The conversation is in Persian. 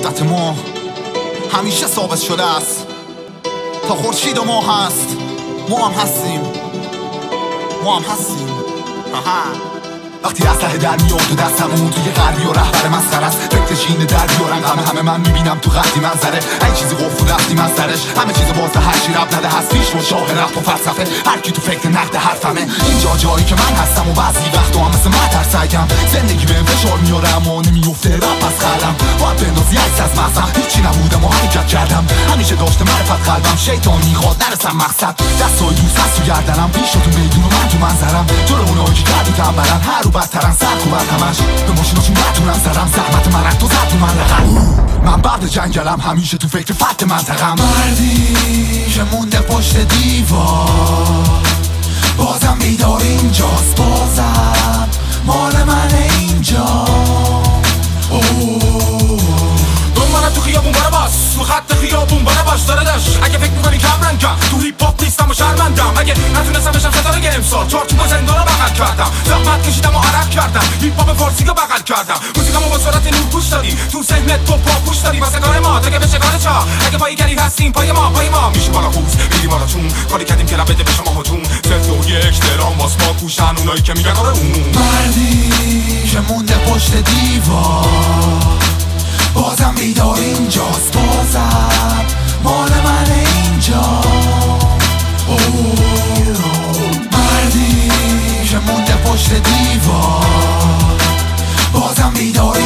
قدرت ما همیشه ثابت شده است. تا خورشید و ما هست، ما هم هستیم. وقتی اسلحه در میاد تو دستمون، توی غربی و رهبر مسخره است. فکر شینه در بیارن همه من میبینم تو خطی منظره. این چیزی قفل رفتی من سرش، همه چیز باز هرچی رب نده هست پیش و شاه رفت و فلسفه. هر کی تو فکر نقد حرفمه، اینجا جایی که من هستم و بعضی وقتا هم مثل مطر سگم. زندگی بهم فشار میاره اما نمیفته رب از خلم. باید بندازی عکس از مغزم، هیچی نبودم و حرکت کردم. همیشه داشته معرفت قلبم، شیطان میخواد نرسم مقصد. دستای دوست هست تو گردنم، پیش تو میدون و من تو منظرم. جلو اونایی که کردو تنبلن، هر رو بدترن سر خوبن همش. به ماشیناشون بتونن زدم، زحمت من تو زد تو من رقم. من برد جنگلم، همیشه تو فکر فتح منطقم. مردی که مونده پشت دیوار، بازم بیدار اینجاست، بازم مال من اینجا. دنبالم تو خیابون برا باز، تو خط خیابون برا باش داره داشت. اگه فکر میکنی کم رنگم، تو هیپ هاپ نیستم و شرمندم. اگه نتونستم بشم ستاره امسال، 4 تو زندان رو بغل کردم. زحمت کشیدم و عرق کردم، هیپ هاپ فارسی رو بغل کردم. موسیقامو با سرعت نور پوش داری، تو ذهنت تو پاپوش داری. واسه کار ما اگه بشه کار چا، اگه پایگری هستیم پای ما میشه بالا خوز میری بالا چون. کاری کردیم که بده به شما هجوم، 0 و 1 درام واس ما کوشن اونایی که میگن آره اون. مردی که مونده پشت دیوار، بازم بیدار اینجاست، بازم مال من اینجا. مردی که مونده پشت دیوار، بازم بیدار